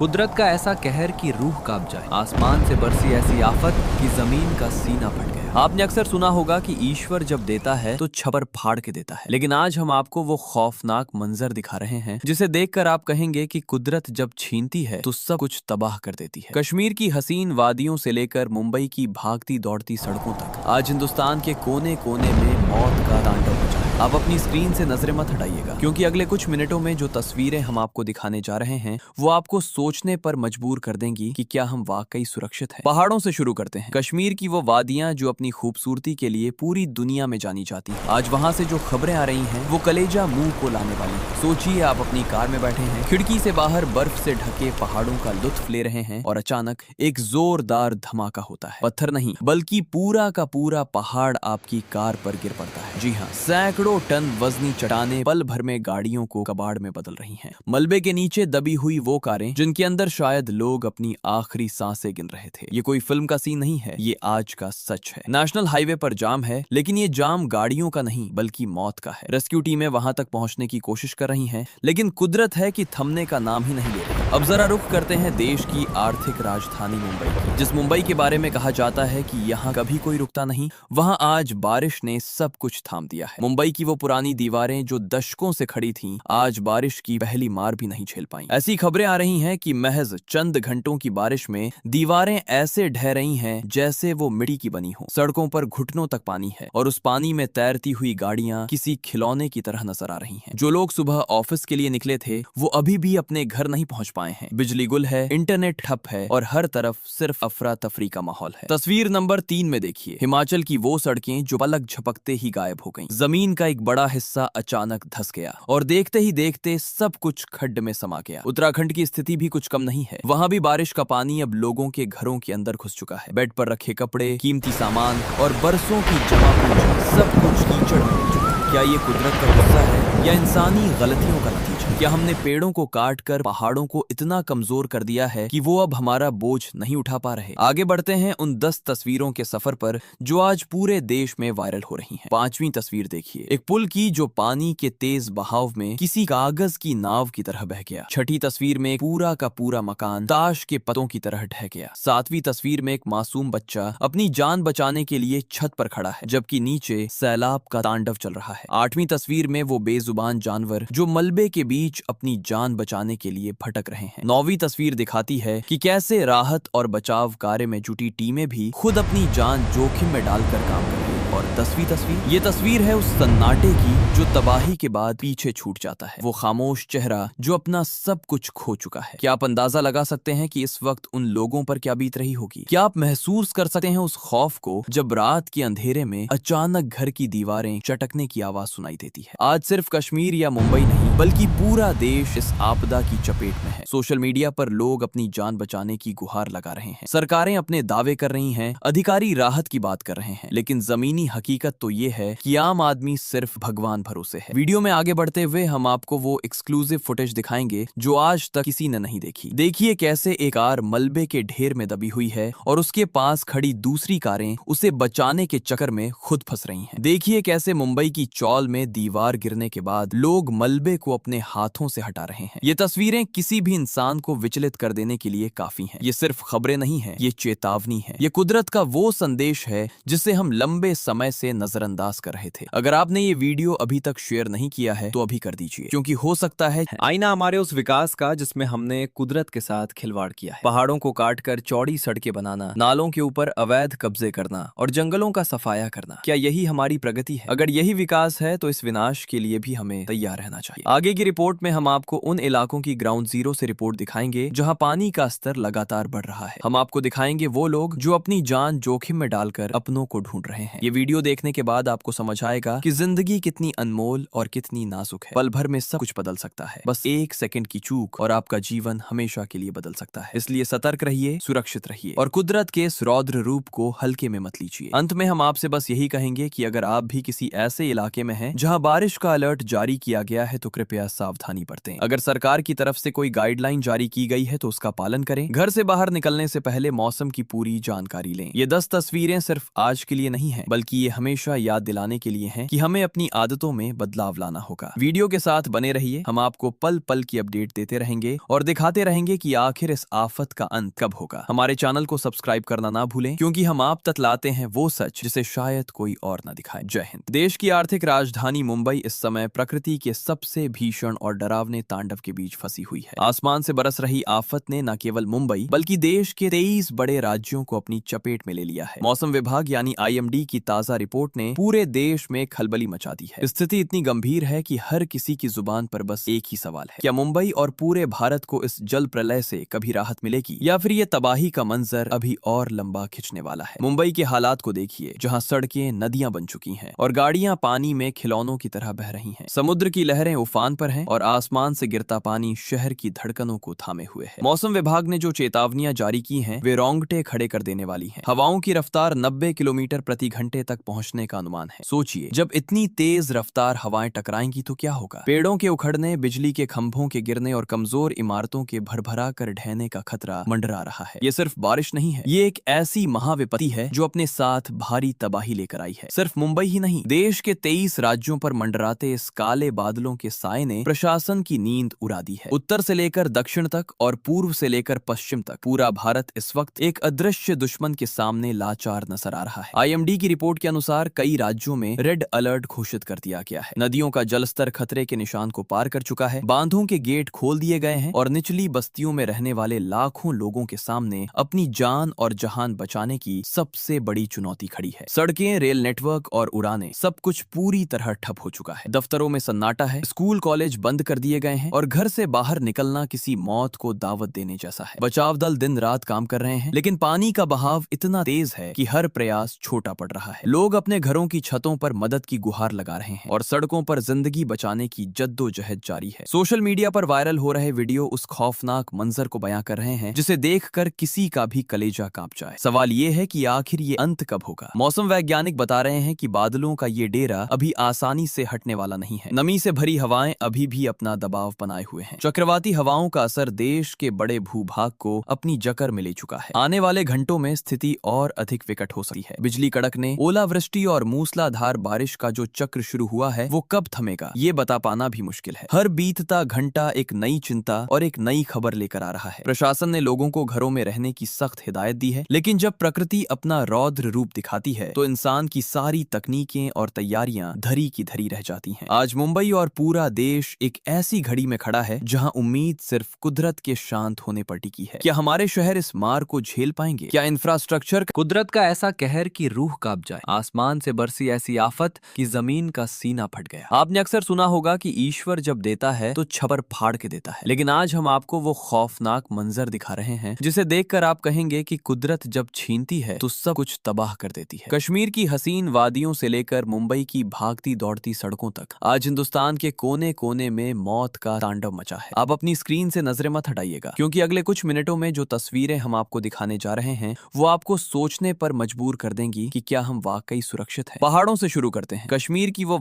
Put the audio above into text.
कुदरत का ऐसा कहर कि रूह कांप जाए। आसमान से बरसी ऐसी आफत कि जमीन का सीना फट गया। आपने अक्सर सुना होगा कि ईश्वर जब देता है तो छप्पर फाड़ के देता है, लेकिन आज हम आपको वो खौफनाक मंजर दिखा रहे हैं जिसे देखकर आप कहेंगे कि कुदरत जब छीनती है तो सब कुछ तबाह कर देती है। कश्मीर की हसीन वादियों से लेकर मुंबई की भागती दौड़ती सड़कों तक आज हिंदुस्तान के कोने कोने में मौत का तांडव मचा है। आप अपनी स्क्रीन से नजरें मत हटाइएगा, क्योंकि अगले कुछ मिनटों में जो तस्वीरें हम आपको दिखाने जा रहे हैं वो आपको सोचने पर मजबूर कर देंगी कि क्या हम वाकई सुरक्षित हैं। पहाड़ों से शुरू करते हैं। कश्मीर की वो वादियां जो अपनी खूबसूरती के लिए पूरी दुनिया में जानी जाती हैं। आज वहां से जो खबरें आ रही हैं वो कलेजा मुंह को लाने वाली हैं। सोचिए, आप अपनी कार में बैठे हैं, खिड़की से बाहर बर्फ से ढके पहाड़ों का लुत्फ ले रहे हैं और अचानक एक जोरदार धमाका होता है। पत्थर नहीं बल्कि पूरा का पूरा पहाड़ आपकी कार पर गिर पड़ता है। जी हाँ, सैकड़ों टन वजनी चट्टानें पल भर में गाड़ियों को कबाड़ में बदल रही हैं। मलबे के नीचे दबी हुई वो कारें जिनके अंदर शायद लोग अपनी आखिरी सांसें गिन रहे थे। ये कोई फिल्म का सीन नहीं है, ये आज का सच है। नेशनल हाईवे पर जाम है, लेकिन ये जाम गाड़ियों का नहीं बल्कि मौत का है। रेस्क्यू टीमें वहां तक पहुंचने की कोशिश कर रही हैं, लेकिन कुदरत है कि थमने का नाम ही नहीं ले रही। अब जरा रुख करते हैं देश की आर्थिक राजधानी मुंबई की। जिस मुंबई के बारे में कहा जाता है कि यहाँ कभी कोई रुकता नहीं, वहां आज बारिश ने सब कुछ थाम दिया है। मुंबई की वो पुरानी दीवारें जो दशकों से खड़ी थीं, आज बारिश की पहली मार भी नहीं झेल पाई। ऐसी खबरें आ रही हैं कि महज चंद घंटों की बारिश में दीवारें ऐसे ढह रही हैं जैसे वो मिट्टी की बनी हो। सड़कों पर घुटनों तक पानी है और उस पानी में तैरती हुई गाड़ियां किसी खिलौने की तरह नजर आ रही हैं। जो लोग सुबह ऑफिस के लिए निकले थे वो अभी भी अपने घर नहीं पहुंच पाए हैं। बिजली गुल है, इंटरनेट ठप है और हर तरफ सिर्फ अफरा तफरी का माहौल है। तस्वीर नंबर 3 में देखिए, हिमाचल की वो सड़कें जो पलक झपकते ही गायब हो गईं। जमीन का एक बड़ा हिस्सा अचानक धंस गया और देखते ही देखते सब कुछ खड्ड में समा गया। उत्तराखंड की स्थिति भी कुछ कम नहीं है। वहां भी बारिश का पानी अब लोगों के घरों के अंदर घुस चुका है। बेड पर रखे कपड़े, कीमती सामान और बरसों की जमा पूंजी सब कुछ कीचड़ में डूब चुका है। क्या ये कुदरत का गुस्सा है या इंसानी गलतियों का नतीजा? क्या हमने पेड़ों को काट कर पहाड़ों को इतना कमजोर कर दिया है कि वो अब हमारा बोझ नहीं उठा पा रहे? आगे बढ़ते हैं उन 10 तस्वीरों के सफर पर जो आज पूरे देश में वायरल हो रही हैं। 5वीं तस्वीर देखिए, एक पुल की जो पानी के तेज बहाव में किसी कागज की नाव की तरह बह गया। 6ठी तस्वीर में पूरा का पूरा मकान ताश के पत्तों की तरह ढह गया। 7वीं तस्वीर में एक मासूम बच्चा अपनी जान बचाने के लिए छत पर खड़ा है, जबकि नीचे सैलाब का तांडव चल रहा है। 8वीं तस्वीर में वो बेजुबान जानवर जो मलबे के बीच अपनी जान बचाने के लिए भटक रहे हैं। 9वीं तस्वीर दिखाती है कि कैसे राहत और बचाव कार्य में जुटी टीमें भी खुद अपनी जान जोखिम में डालकर काम कर रही हैं। और 10वीं तस्वीर, ये तस्वीर है उस सन्नाटे की जो तबाही के बाद पीछे छूट जाता है। वो खामोश चेहरा जो अपना सब कुछ खो चुका है। क्या आप अंदाजा लगा सकते हैं कि इस वक्त उन लोगों पर क्या बीत रही होगी? क्या आप महसूस कर सकते हैं उस खौफ को जब रात के अंधेरे में अचानक घर की दीवारें चटकने की आवाज सुनाई देती है? आज सिर्फ कश्मीर या मुंबई नहीं बल्कि पूरा देश इस आपदा की चपेट में है। सोशल मीडिया पर लोग अपनी जान बचाने की गुहार लगा रहे हैं, सरकारें अपने दावे कर रही हैं, अधिकारी राहत की बात कर रहे हैं, लेकिन जमीनी हकीकत तो ये है कि आम आदमी सिर्फ भगवान भरोसे है। वीडियो में आगे बढ़ते हुए हम आपको वो एक्सक्लूसिव फुटेज दिखाएंगे जो आज तक किसी ने नहीं देखी। देखिए कैसे एक कार मलबे के ढेर में दबी हुई है और उसके पास खड़ी दूसरी कारें उसे बचाने के चक्कर में खुद फंस रही हैं। देखिए कैसे मुंबई की चौल में दीवार गिरने के बाद लोग मलबे को अपने हाथों से हटा रहे हैं। ये तस्वीरें किसी भी इंसान को विचलित कर देने के लिए काफी हैं। ये सिर्फ खबरें नहीं है, ये चेतावनी है। ये कुदरत का वो संदेश है जिसे हम लंबे समय से नजरअंदाज कर रहे थे। अगर आपने ये वीडियो अभी तक शेयर नहीं किया है तो अभी कर दीजिए, क्योंकि हो सकता है आईना हमारे उस विकास का जिसमें हमने कुदरत के साथ खिलवाड़ किया है। पहाड़ों को काटकर चौड़ी सड़कें बनाना, नालों के ऊपर अवैध कब्जे करना और जंगलों का सफाया करना, क्या यही हमारी प्रगति है? अगर यही विकास है तो इस विनाश के लिए भी हमें तैयार रहना चाहिए। आगे की रिपोर्ट में हम आपको उन इलाकों की ग्राउंड जीरो से रिपोर्ट दिखाएंगे जहां पानी का स्तर लगातार बढ़ रहा है। हम आपको दिखाएंगे वो लोग जो अपनी जान जोखिम में डालकर अपनों को ढूंढ रहे हैं। ये वीडियो देखने के बाद आपको समझ आएगा कि जिंदगी कितनी अनमोल और कितनी नाजुक है। पल भर में सब कुछ बदल सकता है। बस 1 सेकंड की चूक और आपका जीवन हमेशा के लिए बदल सकता है। इसलिए सतर्क रहिए, सुरक्षित रहिए और कुदरत के इस रौद्र रूप को हल्के में मत लीजिए। अंत में हम आपसे बस यही कहेंगे कि अगर आप भी किसी ऐसे इलाके में हैं जहां बारिश का अलर्ट जारी किया गया है तो कृपया सावधानी बरतें। अगर सरकार की तरफ से कोई गाइडलाइन जारी की गई है तो उसका पालन करें। घर से बाहर निकलने से पहले मौसम की पूरी जानकारी लें। ये 10 तस्वीरें सिर्फ आज के लिए नहीं है बल्कि बल्कि ये हमेशा याद दिलाने के लिए हैं कि हमें अपनी आदतों में बदलाव लाना होगा। वीडियो के साथ बने रहिए, हम आपको पल पल की अपडेट देते रहेंगे और दिखाते रहेंगे कि आखिर इस आफत का अंत कब होगा। हमारे चैनल को सब्सक्राइब करना ना भूलें, क्योंकि हम आप तक लाते हैं वो सच जिसे शायद कोई और न दिखाए। जय हिंद। देश की आर्थिक राजधानी मुंबई इस समय प्रकृति के सबसे भीषण और डरावने तांडव के बीच फंसी हुई है। आसमान से बरस रही आफत ने न केवल मुंबई बल्कि देश के 23 बड़े राज्यों को अपनी चपेट में ले लिया है। मौसम विभाग यानी IMD की ताजा रिपोर्ट ने पूरे देश में खलबली मचा दी है। स्थिति इतनी गंभीर है कि हर किसी की जुबान पर बस एक ही सवाल है, क्या मुंबई और पूरे भारत को इस जल प्रलय से कभी राहत मिलेगी, या फिर ये तबाही का मंजर अभी और लंबा खिंचने वाला है। मुंबई के हालात को देखिए, जहां सड़कें नदियां बन चुकी हैं और गाड़ियां पानी में खिलौनों की तरह बह रही हैं। समुद्र की लहरें उफान पर हैं और आसमान से गिरता पानी शहर की धड़कनों को थामे हुए है। मौसम विभाग ने जो चेतावनियां जारी की हैं, वे रोंगटे खड़े कर देने वाली हैं। हवाओं की रफ्तार 90 किलोमीटर प्रति घंटे तक पहुंचने का अनुमान है। सोचिए, जब इतनी तेज रफ्तार हवाएं टकराएंगी तो क्या होगा। पेड़ों के उखड़ने, बिजली के खंभों के गिरने और कमजोर इमारतों के भरभरा कर ढहने का खतरा मंडरा रहा है। ये सिर्फ बारिश नहीं है, ये एक ऐसी महाविपत्ति है जो अपने साथ भारी तबाही लेकर आई है। सिर्फ मुंबई ही नहीं, देश के 23 राज्यों पर मंडराते इस काले बादलों के साए ने प्रशासन की नींद उड़ा दी है। उत्तर से लेकर दक्षिण तक और पूर्व से लेकर पश्चिम तक पूरा भारत इस वक्त एक अदृश्य दुश्मन के सामने लाचार नजर आ रहा है। IMD की रिपोर्ट के अनुसार कई राज्यों में रेड अलर्ट घोषित कर दिया गया है। नदियों का जलस्तर खतरे के निशान को पार कर चुका है, बांधों के गेट खोल दिए गए हैं और निचली बस्तियों में रहने वाले लाखों लोगों के सामने अपनी जान और जहान बचाने की सबसे बड़ी चुनौती खड़ी है। सड़कें, रेल नेटवर्क और उड़ानें, सब कुछ पूरी तरह ठप हो चुका है। दफ्तरों में सन्नाटा है, स्कूल कॉलेज बंद कर दिए गए हैं और घर से बाहर निकलना किसी मौत को दावत देने जैसा है। बचाव दल दिन रात काम कर रहे हैं, लेकिन पानी का बहाव इतना तेज है कि हर प्रयास छोटा पड़ रहा है। लोग अपने घरों की छतों पर मदद की गुहार लगा रहे हैं और सड़कों पर जिंदगी बचाने की जद्दोजहद जारी है। सोशल मीडिया पर वायरल हो रहे वीडियो उस खौफनाक मंजर को बयां कर रहे हैं जिसे देखकर किसी का भी कलेजा कांप जाए। सवाल ये है कि आखिर ये अंत कब होगा। मौसम वैज्ञानिक बता रहे हैं कि बादलों का ये डेरा अभी आसानी से हटने वाला नहीं है। नमी से भरी हवाएं अभी भी अपना दबाव बनाए हुए हैं। चक्रवाती हवाओं का असर देश के बड़े भूभाग को अपनी जकड़ में ले चुका है। आने वाले घंटों में स्थिति और अधिक विकट हो सकती है। बिजली कड़कने, ओलावृष्टि और मूसलाधार बारिश का जो चक्र शुरू हुआ है वो कब थमेगा ये बता पाना भी मुश्किल है। हर बीतता घंटा एक नई चिंता और एक नई खबर लेकर आ रहा है। प्रशासन ने लोगों को घरों में रहने की सख्त हिदायत दी है, लेकिन जब प्रकृति अपना रौद्र रूप दिखाती है तो इंसान की सारी तकनीकें और तैयारियां धरी की धरी रह जाती हैं। आज मुंबई और पूरा देश एक ऐसी घड़ी में खड़ा है जहां उम्मीद सिर्फ कुदरत के शांत होने पर टिकी है। क्या हमारे शहर इस मार को झेल पाएंगे? क्या इंफ्रास्ट्रक्चर कुदरत का ऐसा कहर की रूह कांप जाए, आसमान से बरसी ऐसी आफत कि जमीन का सीना फट गया। आपने अक्सर सुना होगा कि ईश्वर जब देता है तो छप्पर फाड़ के देता है, लेकिन आज हम आपको वो खौफनाक मंजर दिखा रहे हैं जिसे देखकर आप कहेंगे कि कुदरत जब छीनती है तो सब कुछ तबाह कर देती है। कश्मीर की हसीन वादियों से लेकर मुंबई की भागती दौड़ती सड़कों तक आज हिंदुस्तान के कोने कोने में मौत का तांडव मचा है। आप अपनी स्क्रीन से नजरें मत हटाइएगा, क्योंकि अगले कुछ मिनटों में जो तस्वीरें हम आपको दिखाने जा रहे हैं वो आपको सोचने पर मजबूर कर देंगी कि क्या हम वाकई सुरक्षित हैं। पहाड़ों से शुरू करते हैं। कश्मीर की वो